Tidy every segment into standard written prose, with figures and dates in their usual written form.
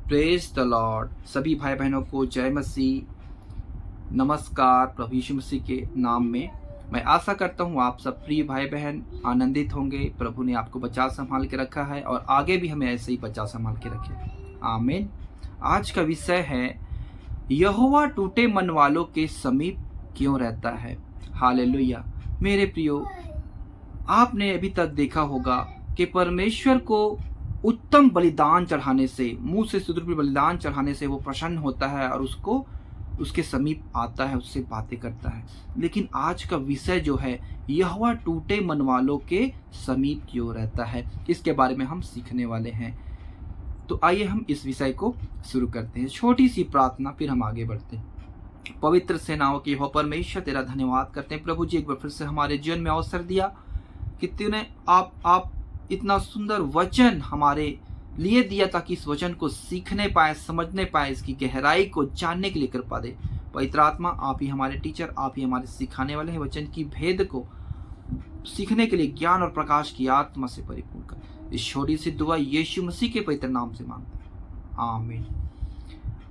Praise the Lord. सभी भाई बहनों को जय मसीह, नमस्कार प्रभु यीशु मसीह के नाम में। मैं आशा करता हूँ आप सब प्रिय भाई बहन आनंदित होंगे। प्रभु ने आपको बचा संभाल के रखा है और आगे भी हमें ऐसे ही बचा संभाल के रखे। आमीन। आज का विषय है यहोवा टूटे मन वालों के समीप क्यों रहता है। हालेलुया। मेरे प्रियो, आपने अभी तक देखा होगा कि परमेश्वर को उत्तम बलिदान चढ़ाने से, मुंह से शुद्ध बलिदान चढ़ाने से वो प्रसन्न होता है और उसको उसके समीप आता है, उससे बातें करता है। लेकिन आज का विषय जो है यहोवा टूटे मन वालों के समीप क्यों रहता है, इसके बारे में हम सीखने वाले हैं। तो आइए हम इस विषय को शुरू करते हैं। छोटी सी प्रार्थना, फिर हम आगे बढ़ते हैं। पवित्र सेनाओं के यहोवा परमेश्वर, तेरा धन्यवाद करते हैं प्रभु जी, एक बार फिर से हमारे जीवन में अवसर दिया कि तूने आप इतना सुंदर वचन हमारे लिए दिया ताकि इस वचन को सीखने पाए, समझने पाए, इसकी गहराई को जानने के लिए कृपा दे। पवित्र आत्मा, आप ही हमारे टीचर, आप ही हमारे सिखाने वाले हैं। वचन की भेद को सीखने के लिए ज्ञान और प्रकाश की आत्मा से परिपूर्ण कर। इस छोटी सी दुआ यीशु मसीह के पवित्र नाम से मांगते हैं, आमीन।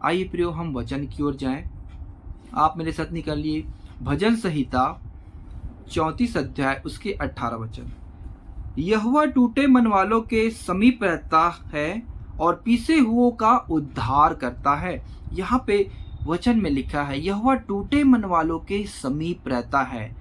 आइए प्रियो, हम वचन की ओर जाएं। आप मेरे साथ निकल लिए भजन संहिता 34 अध्याय उसके 18 वचन। यहोवा टूटे मन वालों के समीप रहता है और पीसे हुओं का उद्धार करता है। यहाँ पे वचन में लिखा है यहोवा टूटे मन वालों के समीप रहता है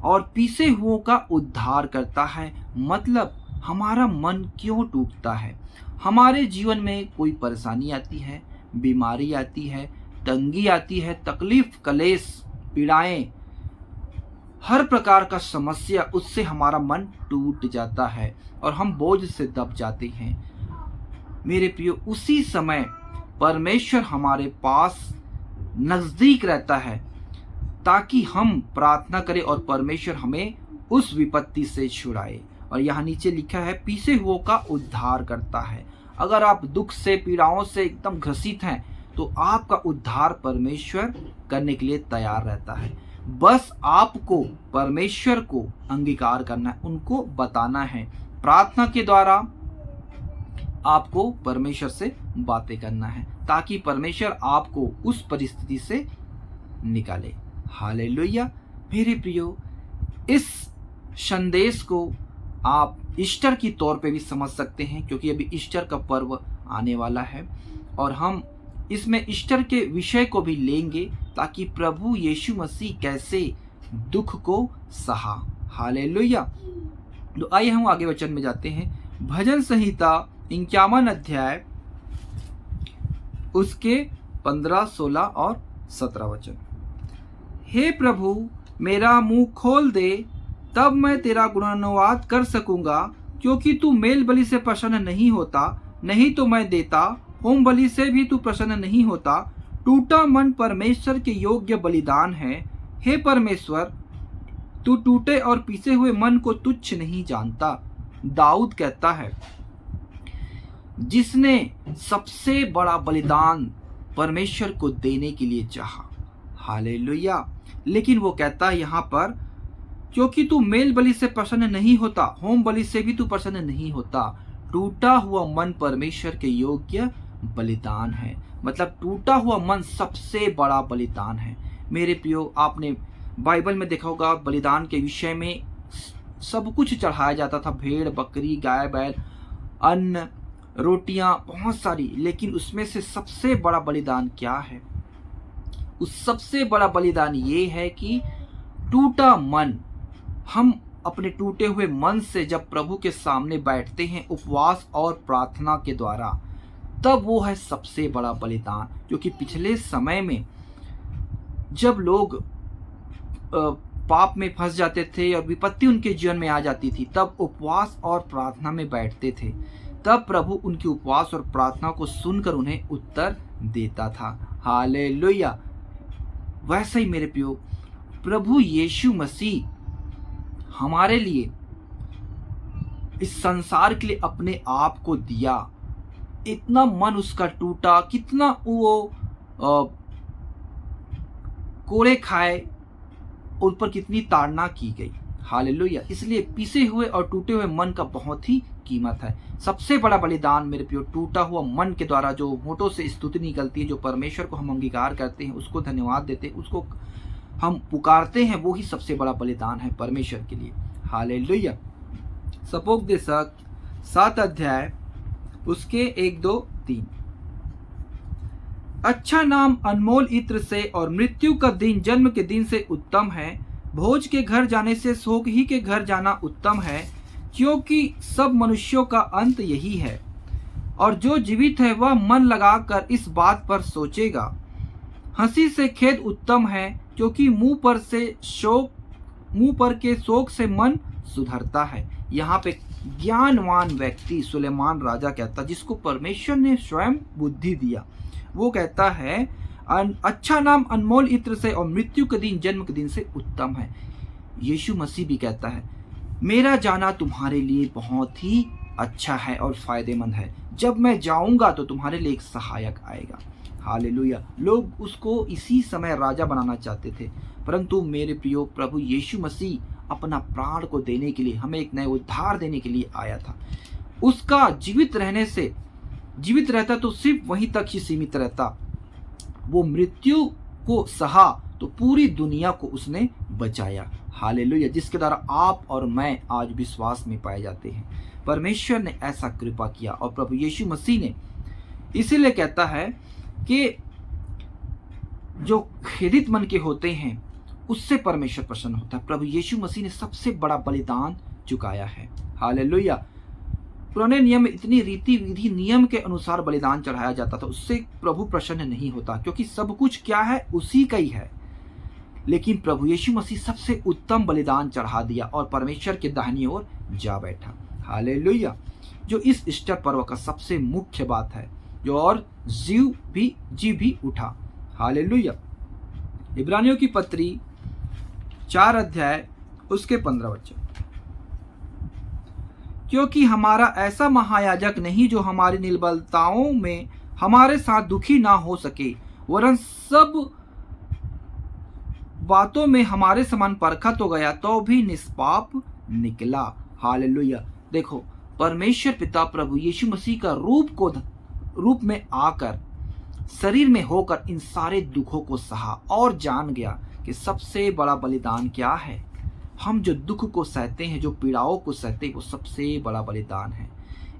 और पीसे हुओं का उद्धार करता है। मतलब हमारा मन क्यों टूटता है। हमारे जीवन में कोई परेशानी आती है, बीमारी आती है, तंगी आती है, तकलीफ, कलेश, पीड़ाएं, हर प्रकार का समस्या, उससे हमारा मन टूट जाता है और हम बोझ से दब जाते हैं। मेरे प्रियो, उसी समय परमेश्वर हमारे पास नजदीक रहता है ताकि हम प्रार्थना करें और परमेश्वर हमें उस विपत्ति से छुड़ाए। और यहाँ नीचे लिखा है पीसे हुओं का उद्धार करता है। अगर आप दुख से, पीड़ाओं से एकदम ग्रसित हैं तो आपका उद्धार परमेश्वर करने के लिए तैयार रहता है। बस आपको परमेश्वर को अंगीकार करना है, उनको बताना है। प्रार्थना के द्वारा आपको परमेश्वर से बातें करना है ताकि परमेश्वर आपको उस परिस्थिति से निकाले। हालेलुया। मेरे प्रियो, इस संदेश को आप ईस्टर की तौर पे भी समझ सकते हैं क्योंकि अभी ईस्टर का पर्व आने वाला है और हम इसमें ईस्टर के विषय को भी लेंगे ताकि प्रभु यीशु मसीह कैसे दुख को सहा। हालेलुया। तो आइए हम आगे वचन में जाते हैं। भजन संहिता 51 अध्याय उसके 15, 16 और 17 वचन। हे प्रभु, मेरा मुंह खोल दे, तब मैं तेरा गुणानुवाद कर सकूंगा। क्योंकि तू मेल बलि से प्रसन्न नहीं होता, नहीं तो मैं देता। होम बलि से भी तू प्रसन्न नहीं होता। टूटा मन परमेश्वर के योग्य बलिदान है। हे परमेश्वर, तू टूटे और पीसे हुए मन को तुच्छ नहीं जानता। दाऊद कहता है जिसने सबसे बड़ा बलिदान परमेश्वर को देने के लिए चाहा। हालेलुया। लेकिन वो कहता है यहाँ पर क्योंकि तू मेल बलि से प्रसन्न नहीं होता, होम बलि से भी तू प्रसन्न नहीं होता। टूटा हुआ मन परमेश्वर के योग्य बलिदान है। मतलब टूटा हुआ मन सबसे बड़ा बलिदान है। मेरे प्रियो, आपने बाइबल में देखा होगा बलिदान के विषय में सब कुछ चढ़ाया जाता था, भेड़, बकरी, गाय, बैल, अन्न, रोटियां, बहुत सारी। लेकिन उसमें से सबसे बड़ा बलिदान क्या है? उस सबसे बड़ा बलिदान ये है कि टूटा मन, हम अपने टूटे हुए मन से जब प्रभु के सामने बैठते हैं उपवास और प्रार्थना के द्वारा, तब वो है सबसे बड़ा बलिदान। क्योंकि पिछले समय में जब लोग पाप में फंस जाते थे और विपत्ति उनके जीवन में आ जाती थी, तब उपवास और प्रार्थना में बैठते थे, तब प्रभु उनकी उपवास और प्रार्थना को सुनकर उन्हें उत्तर देता था। हालेलुया। वैसे ही मेरे प्रियो, प्रभु यीशु मसीह हमारे लिए, इस संसार के लिए अपने आप को दिया। इतना मन उसका टूटा, कितना वो कोड़े खाए, उन पर कितनी ताड़ना की गई। हालेलुया। इसलिए पीसे हुए और टूटे हुए मन का बहुत ही कीमत है। सबसे बड़ा बलिदान मेरे प्रियो, टूटा हुआ मन के द्वारा जो होठों से स्तुति निकलती है, जो परमेश्वर को हम अंगीकार करते हैं, उसको धन्यवाद देते हैं, उसको हम पुकारते हैं, वो ही सबसे बड़ा बलिदान है परमेश्वर के लिए। हालेलुया। सपोपदेशक 7 अध्याय उसके 1, 2, 3। अच्छा नाम अनमोल इत्र से और मृत्यु का दिन जन्म के दिन से उत्तम है। भोज के घर जाने से शोक ही के घर जाना उत्तम है, क्योंकि सब मनुष्यों का अंत यही है। और जो जीवित है वह मन लगाकर इस बात पर सोचेगा। हंसी से खेद उत्तम है, क्योंकि मुंह पर के शोक से मन सुधरता है। यहाँ पे ज्ञानवान व्यक्ति सुलेमान राजा कहता, जिसको परमेश्वर ने स्वयं बुद्धि दिया, वो कहता है अच्छा नाम अनमोल इत्र से और मृत्यु के दिन जन्म के दिन से उत्तम है। यीशु मसीह भी कहता है मेरा जाना तुम्हारे लिए बहुत ही अच्छा है और फायदेमंद है। जब मैं जाऊंगा तो तुम्हारे लिए एक सहायक आएगा। हालेलुया। लोग उसको इसी समय राजा बनाना चाहते थे, परंतु मेरे प्रियो प्रभु यीशु मसीह अपना प्राण को देने के लिए, हमें एक नए उद्धार देने के लिए आया था। उसका जीवित रहता तो सिर्फ वहीं तक ही सीमित रहता। वो मृत्यु को सहा तो पूरी दुनिया को उसने बचाया। हालेलुया। जिसके द्वारा आप और मैं आज विश्वास में पाए जाते हैं। परमेश्वर ने ऐसा कृपा किया और प्रभु यीशु मसीह ने, इसीलिए कहता है कि जो खेदित मन के होते हैं उससे परमेश्वर प्रसन्न होता है। प्रभु यीशु मसीह ने सबसे बड़ा बलिदान चुकाया है। हालेलुया। पुराने नियम में इतनी रीति विधि नियम के अनुसार बलिदान चढ़ाया जाता था, उससे प्रभु प्रसन्न नहीं होता, क्योंकि सब कुछ क्या है, उसी का ही है। लेकिन प्रभु यीशु मसीह सबसे उत्तम बलिदान चढ़ा दिया और परमेश्वर के दाहिनी ओर जा बैठा। हालेलुया। जो इस ईस्टर पर्व का सबसे मुख्य बात है, जो और जी भी उठा। हालेलुया। इब्रानियों की पत्री 4 अध्याय उसके 15 वचन। क्योंकि हमारा ऐसा महायाजक नहीं जो हमारी निर्बलताओं में हमारे साथ दुखी ना हो सके, वरन सब बातों में हमारे समान परखा तो गया तो भी निष्पाप निकला। हालेलुया। देखो, परमेश्वर पिता प्रभु यीशु मसीह का रूप में आकर, शरीर में होकर इन सारे दुखों को सहा और जान गया कि सबसे बड़ा बलिदान क्या है। हम जो दुख को सहते हैं, जो पीड़ाओं को सहते हैं, वो सबसे बड़ा बलिदान है।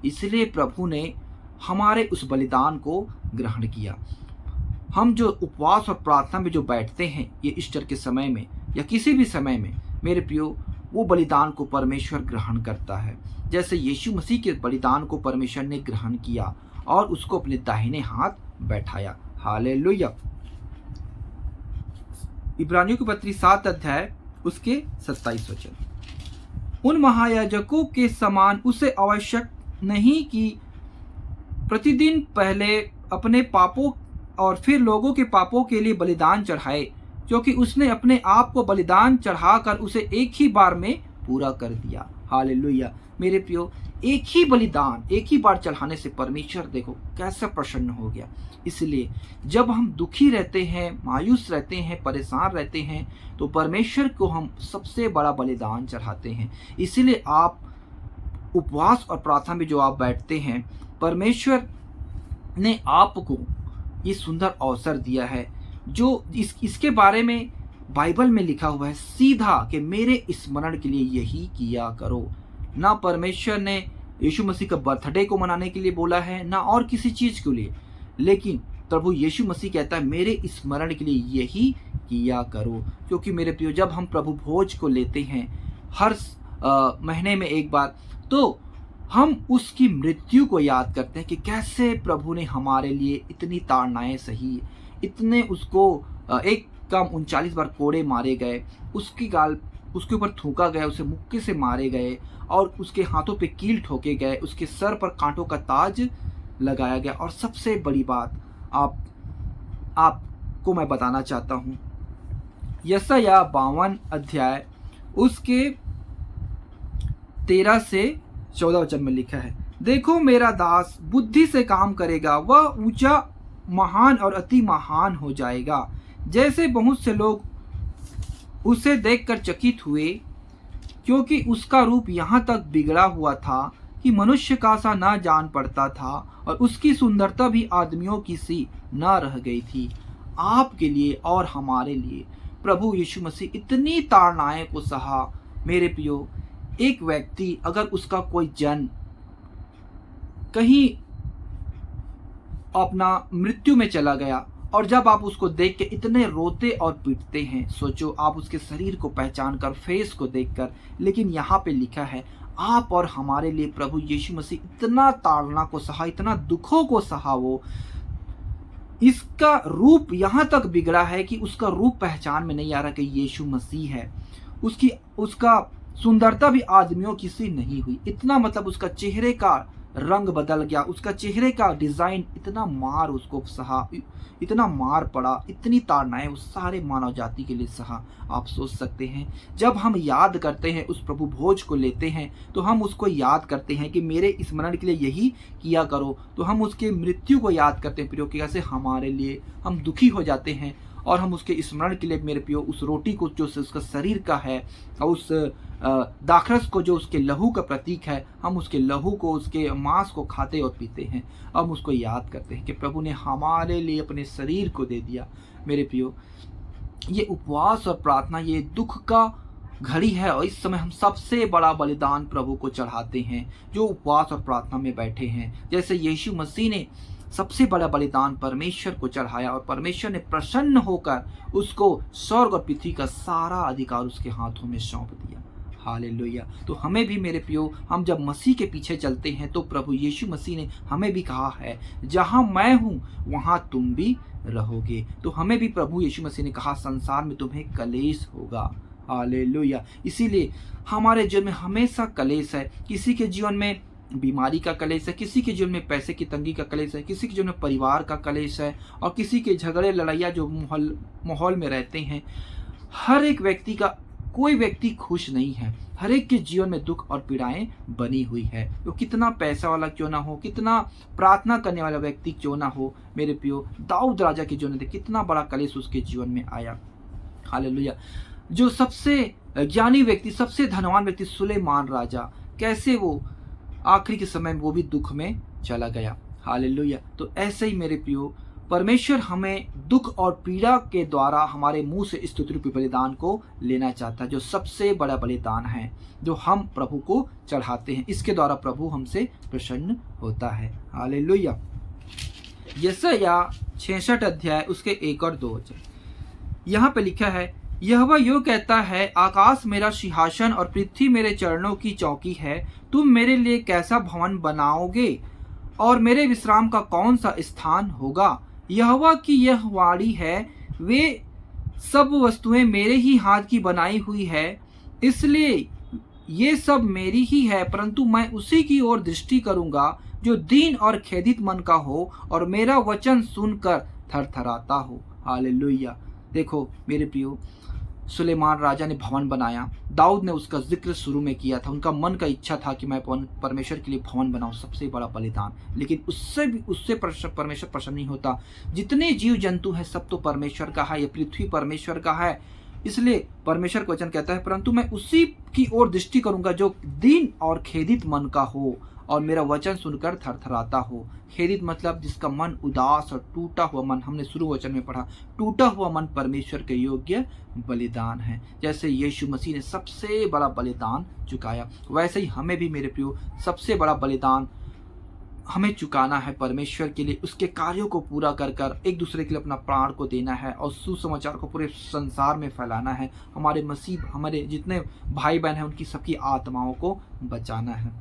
इसलिए प्रभु ने हमारे उस बलिदान को ग्रहण किया। हम जो उपवास और प्रार्थना में जो बैठते हैं ये ईस्टर के समय में या किसी भी समय में, मेरे प्रियो, वो बलिदान को परमेश्वर ग्रहण करता है। जैसे यीशु मसीह के बलिदान को परमेश्वर ने ग्रहण किया और उसको अपने दाहिने हाथ बैठाया। हालेलुया। इब्रानियों की पत्री 7 अध्याय उसके 27 वचन। उन महायाजकों के समान उसे आवश्यक नहीं कि प्रतिदिन पहले अपने पापों और फिर लोगों के पापों के लिए बलिदान चढ़ाए, क्योंकि उसने अपने आप को बलिदान चढ़ाकर उसे एक ही बार में पूरा कर दिया। हालेलुया। मेरे प्रियो, एक ही बलिदान एक ही बार चढ़ाने से परमेश्वर देखो कैसे प्रसन्न हो गया। इसलिए जब हम दुखी रहते हैं, मायूस रहते हैं, परेशान रहते हैं, तो परमेश्वर को हम सबसे बड़ा बलिदान चढ़ाते हैं। इसीलिए आप उपवास और प्रार्थना में जो आप बैठते हैं, परमेश्वर ने आपको ये सुंदर अवसर दिया है, जो इसके बारे में बाइबल में लिखा हुआ है सीधा कि मेरे स्मरण के लिए यही किया करो। ना परमेश्वर ने यीशु मसीह का बर्थडे को मनाने के लिए बोला है, ना और किसी चीज के लिए, लेकिन प्रभु यीशु मसीह कहता है मेरे स्मरण के लिए यही किया करो। क्योंकि मेरे प्रियो, जब हम प्रभु भोज को लेते हैं हर महीने में एक बार, तो हम उसकी मृत्यु को याद करते हैं कि कैसे प्रभु ने हमारे लिए इतनी ताड़नाएं सही, इतने उसको एक कम 39 बार कोड़े मारे गए, उसके ऊपर थूका गया, उसे मुक्के से मारे गए और उसके हाथों पे कील ठोके गए, उसके सर पर कांटों का ताज लगाया गया। और सबसे बड़ी बात आपको मैं बताना चाहता हूँ, यशायाह 52 अध्याय उसके 13 से 14 वचन में लिखा है, देखो मेरा दास बुद्धि से काम करेगा, वह ऊंचा, महान और अति महान हो जाएगा। जैसे बहुत से लोग उसे देखकर चकित हुए, क्योंकि उसका रूप यहाँ तक बिगड़ा हुआ था कि मनुष्य का सा न जान पड़ता था और उसकी सुंदरता भी आदमियों की सी न रह गई थी। आपके लिए और हमारे लिए प्रभु यीशु मसीह इतनी ताड़नाएं को सहा। मेरे प्रियो, एक व्यक्ति अगर उसका कोई जन कहीं अपना मृत्यु में चला गया और जब आप उसको देख के इतने रोते और पीटते हैं, सोचो आप उसके शरीर को पहचान कर, फेस को देखकर, लेकिन यहाँ पे लिखा है आप और हमारे लिए प्रभु यीशु मसीह इतना ताड़ना को सहा, इतना दुखों को सहा। वो इसका रूप यहाँ तक बिगड़ा है कि उसका रूप पहचान में नहीं आ रहा कि यीशु मसीह है। उसका सुंदरता भी आदमियों की सी नहीं हुई। इतना मतलब उसका चेहरे का रंग बदल गया, उसका चेहरे का डिजाइन, इतना मार उसको सहा, इतना मार पड़ा, इतनी ताड़नाएं उस सारे मानव जाति के लिए सहा। आप सोच सकते हैं, जब हम याद करते हैं, उस प्रभु भोज को लेते हैं, तो हम उसको याद करते हैं कि मेरे स्मरण के लिए यही किया करो। तो हम उसके मृत्यु को याद करते हैं प्रियो, कि कैसे हमारे लिए हम दुखी हो जाते हैं और हम उसके स्मरण के लिए मेरे प्रियो उस रोटी को जो उसका शरीर का है और उस दाखरस को जो उसके लहू का प्रतीक है, हम उसके लहू को, उसके मांस को खाते और पीते हैं। हम उसको याद करते हैं कि प्रभु ने हमारे लिए अपने शरीर को दे दिया। मेरे प्रियो, ये उपवास और प्रार्थना ये दुख का घड़ी है और इस समय हम सबसे बड़ा बलिदान प्रभु को चढ़ाते हैं जो उपवास और प्रार्थना में बैठे हैं। जैसे यीशु मसीह ने सबसे बड़ा बलिदान परमेश्वर को चढ़ाया और परमेश्वर ने प्रसन्न होकर उसको स्वर्ग और पृथ्वी का सारा अधिकार उसके हाथों में सौंप दिया। हालेलुया। तो हमें भी मेरे प्रियो, हम जब मसीह के पीछे चलते हैं तो प्रभु यीशु मसीह ने हमें भी कहा है, जहां मैं हूं वहां तुम भी रहोगे। तो हमें भी प्रभु यीशु मसीह ने कहा, संसार में तुम्हें कलेश होगा। हालेलुया। इसीलिए हमारे जीवन में हमेशा कलेश है। किसी के जीवन में बीमारी का कलेश है, किसी के जीवन में पैसे की तंगी का कलेश है, किसी के जीवन में परिवार का कलेश है और किसी के झगड़े लड़ाइयाँ जो माहौल में रहते हैं। हर एक व्यक्ति का, कोई व्यक्ति खुश नहीं है। हर एक के जीवन में दुख और पीड़ाएं बनी हुई है। तो कितना पैसा वाला क्यों ना हो, कितना प्रार्थना करने वाला व्यक्ति क्यों ना हो, मेरे प्रियो, दाऊद राजा के जीवन में कितना बड़ा कलेश उसके जीवन में आया। हालेलुया। जो सबसे ज्ञानी व्यक्ति, सबसे धनवान व्यक्ति सुलेमान राजा, कैसे वो आखिरी के समय में वो भी दुख में चला गया। हालेलुया। तो ऐसे ही मेरे प्रियो, परमेश्वर हमें दुख और पीड़ा के द्वारा हमारे मुंह से स्तुति रूपी बलिदान को लेना चाहता है, जो सबसे बड़ा बलिदान है जो हम प्रभु को चढ़ाते हैं। इसके द्वारा प्रभु हमसे प्रसन्न होता है। हालेलुया। यशायाह 66 अध्याय उसके 1 और 2 वचन यहाँ पे लिखा है, यहोवा यूं कहता है, आकाश मेरा सिंहासन और पृथ्वी मेरे चरणों की चौकी है। तुम मेरे लिए कैसा भवन बनाओगे और मेरे विश्राम का कौन सा स्थान होगा? यहोवा की यह वाणी है, वे सब वस्तुएं मेरे ही हाथ की बनाई हुई है, इसलिए ये सब मेरी ही है, परंतु मैं उसी की ओर दृष्टि करूंगा जो दीन और खेदित मन का हो और मेरा वचन सुनकर थरथराता हो। हालेलुया। देखो मेरे प्रियो, सुलेमान राजा ने भवन बनाया, दाऊद ने उसका जिक्र शुरू में किया था। उनका मन का इच्छा था कि मैं परमेश्वर के लिए भवन बनाऊं, सबसे बड़ा बलिदान। लेकिन उससे परमेश्वर प्रसन्न नहीं होता। जितने जीव जंतु हैं सब तो परमेश्वर का है, ये पृथ्वी परमेश्वर का है। इसलिए परमेश्वर का वचन कहता है, परंतु मैं उसी की ओर दृष्टि करूंगा जो दीन और खेदित मन का हो और मेरा वचन सुनकर थरथराता हो। खेदित मतलब जिसका मन उदास और टूटा हुआ मन, हमने शुरू वचन में पढ़ा, टूटा हुआ मन परमेश्वर के योग्य बलिदान है। जैसे यीशु मसीह ने सबसे बड़ा बलिदान चुकाया, वैसे ही हमें भी मेरे प्रियो सबसे बड़ा बलिदान हमें चुकाना है परमेश्वर के लिए। उसके कार्यों को पूरा कर कर एक दूसरे के लिए अपना प्राण को देना है और सुसमाचार को पूरे संसार में फैलाना है। हमारे जितने भाई बहन हैं उनकी सबकी आत्माओं को बचाना है।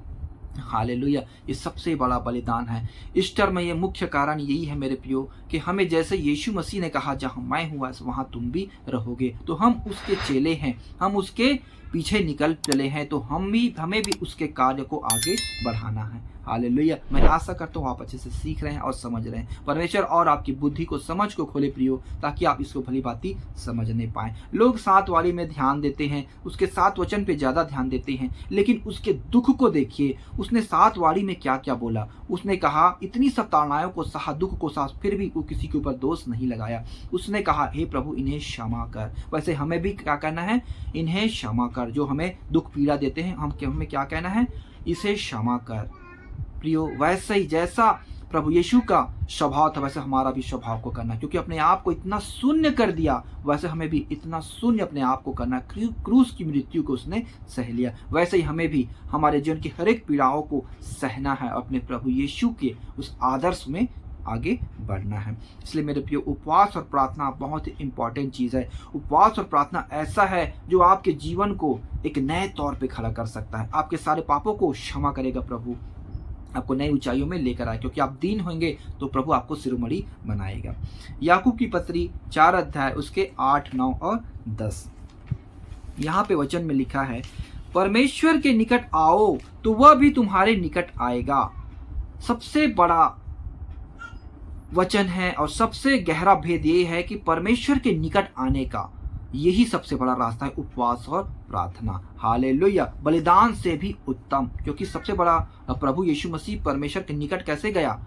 हालेलुया। ये सबसे बड़ा बलिदान है। ईस्टर में ये मुख्य कारण यही है मेरे प्रियो कि हमें, जैसे यीशु मसीह ने कहा, जहां मैं हुआ वहां तुम भी रहोगे, तो हम उसके चेले हैं, हम उसके पीछे निकल चले हैं, तो हमें भी उसके कार्य को आगे बढ़ाना है। हालेलुया। मैं आशा करता हूँ आप अच्छे से सीख रहे हैं और समझ रहे हैं। परमेश्वर और आपकी बुद्धि को, समझ को खोले प्रियो, ताकि आप इसको भली भांति समझने पाएं। लोग 7 वारी में ध्यान देते हैं, उसके 7 वचन पे ज्यादा ध्यान देते हैं, लेकिन उसके दुख को देखिए, उसने 7 वारी में क्या क्या बोला। उसने कहा इतनी सब ताड़नाओं को सहा, दुख को सहा, फिर भी वो किसी के ऊपर दोष नहीं लगाया। उसने कहा हे प्रभु इन्हें क्षमा कर। वैसे हमें भी क्या कहना है, इन्हें क्षमा कर। जो हमें दुख पीड़ा देते हैं हमें क्या कहना है, इसे क्षमा कर। प्रियो, वैसे ही जैसा प्रभु यीशु का स्वभाव था वैसे हमारा भी स्वभाव को करना, क्योंकि अपने आप को इतना शून्य कर दिया, वैसे हमें भी इतना शून्य अपने आप को करना। क्रूस की मृत्यु को उसने सह लिया, वैसे ही हमें भी हमारे जीवन की हर एक पीड़ाओं को सहना है, अपने प्रभु यीशु के उस आदर्श में आगे बढ़ना है। इसलिए मेरे प्रियो, उपवास और प्रार्थना बहुत ही इंपॉर्टेंट चीज़ है। उपवास और प्रार्थना ऐसा है जो आपके जीवन को एक नए तौर पे खड़ा कर सकता है। आपके सारे पापों को क्षमा करेगा प्रभु, आपको नई ऊंचाइयों में लेकर आए, क्योंकि आप दीन होंगे तो प्रभु आपको शिरोमणि बनाएगा। याकूब की पत्री 4 अध्याय उसके 8, 9 और 10, यहाँ पे वचन में लिखा है, परमेश्वर के निकट आओ तो वह भी तुम्हारे निकट आएगा। सबसे बड़ा वचन है और सबसे गहरा भेद ये है कि परमेश्वर के निकट आने का यही सबसे बड़ा रास्ता है, उपवास और प्रार्थना। हालेलुया, बलिदान से भी उत्तम, क्योंकि सबसे बड़ा प्रभु यीशु मसीह परमेश्वर के निकट कैसे गया,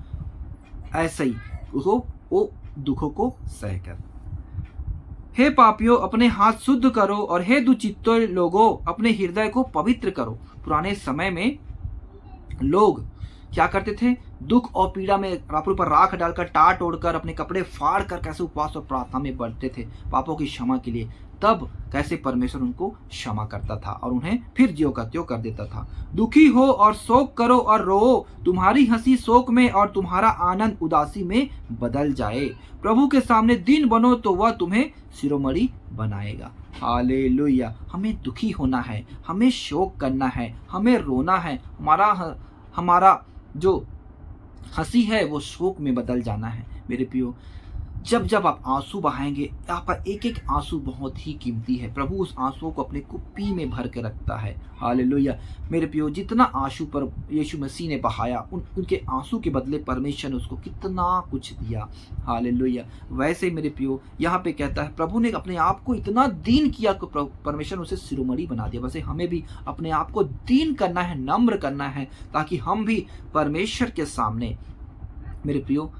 ऐसे ही वो दुखों को सहकर। हे पापियों अपने हाथ शुद्ध करो और हे दुचित्तो लोगों अपने हृदय को पवित्र करो। पुराने समय में लोग क्या करते थे, दुख और पीड़ा में अपने ऊपर राख डालकर, टाट ओढ़कर, अपने कपड़े फाड़ कर कैसे उपवास और प्रार्थना में बढ़ते थे पापों की क्षमा के लिए। तब कैसे परमेश्वर उनको क्षमा करता था और उन्हें फिर ज्यों का त्यों कर देता था। दुखी हो और शोक करो और रो, तुम्हारी हंसी शोक में और तुम्हारा आनंद उदासी में बदल जाए। प्रभु के सामने दीन बनो तो वह तुम्हें शिरोमणि बनाएगा। हालेलुया, हमें दुखी होना है, हमें शोक करना है, हमें रोना है, हमारा जो हंसी है वो शोक में बदल जाना है। मेरे प्रियो, जब जब आप आंसू बहाएंगे, आपका एक एक आंसू बहुत ही कीमती है। प्रभु उस आंसुओं को अपने कुप्पी में भर के रखता है। हालेलुया, मेरे प्रियो, जितना आंसू पर यीशु मसीह ने बहाया, उनके आंसू के बदले परमेश्वर ने उसको कितना कुछ दिया। हालेलुया, वैसे मेरे प्रियो यहाँ पे कहता है प्रभु ने अपने आप को इतना दीन किया कि परमेश्वर ने उसे शिरोमणि बना दिया। वैसे हमें भी अपने आप को दीन करना है, नम्र करना है, ताकि हम भी परमेश्वर के सामने, मेरे प्रियो,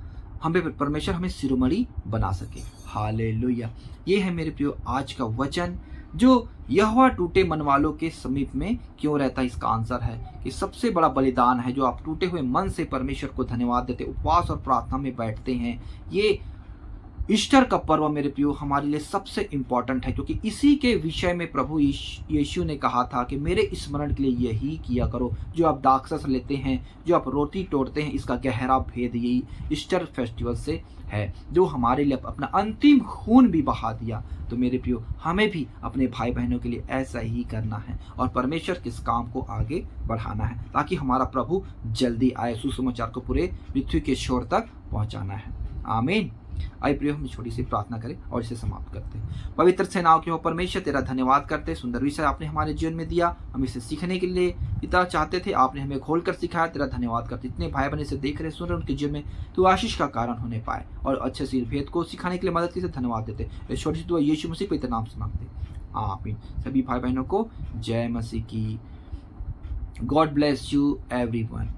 परमेश्वर हमें शिरोमणि बना सके। हालेलुया, ये है मेरे प्रियो आज का वचन, जो यहोवा टूटे मन वालों के समीप में क्यों रहता है। इसका आंसर है कि सबसे बड़ा बलिदान है जो आप टूटे हुए मन से परमेश्वर को धन्यवाद देते, उपवास और प्रार्थना में बैठते हैं। ये ईस्टर का पर्व मेरे प्रियो हमारे लिए सबसे इम्पॉर्टेंट है, क्योंकि इसी के विषय में प्रभु यीशु ने कहा था कि मेरे स्मरण के लिए यही किया करो। जो आप दाखरस लेते हैं, जो आप रोटी तोड़ते हैं, इसका गहरा भेद यही ईस्टर फेस्टिवल से है, जो हमारे लिए अपना अंतिम खून भी बहा दिया। तो मेरे प्रियो, हमें भी अपने भाई बहनों के लिए ऐसा ही करना है और परमेश्वर के इस काम को आगे बढ़ाना है, ताकि हमारा प्रभु जल्दी आए, सुसमाचार को पूरे पृथ्वी के छोर तक पहुंचाना है। आमीन। आइए प्रियो, हम छोटी सी प्रार्थना करें और इसे समाप्त करते हैं। पवित्र सेनाओं के हो परमेश्वर, तेरा धन्यवाद करते, सुंदर विषय आपने हमारे जीवन में दिया, हम इसे सीखने के लिए पिता चाहते थे, आपने हमें खोलकर सिखाया। तेरा धन्यवाद करते, इतने भाई बहन इसे देख रहे, सुन रहे, उनके जीवन में तू आशीष का कारण होने पाए और अच्छे से भेद को सिखाने के लिए मदद की, धन्यवाद देते। इस छोटी सी दुआ यीशु मसीह पवित्र नाम से मांगते, आमीन। सभी भाई बहनों को जय मसीह की। God bless you everyone.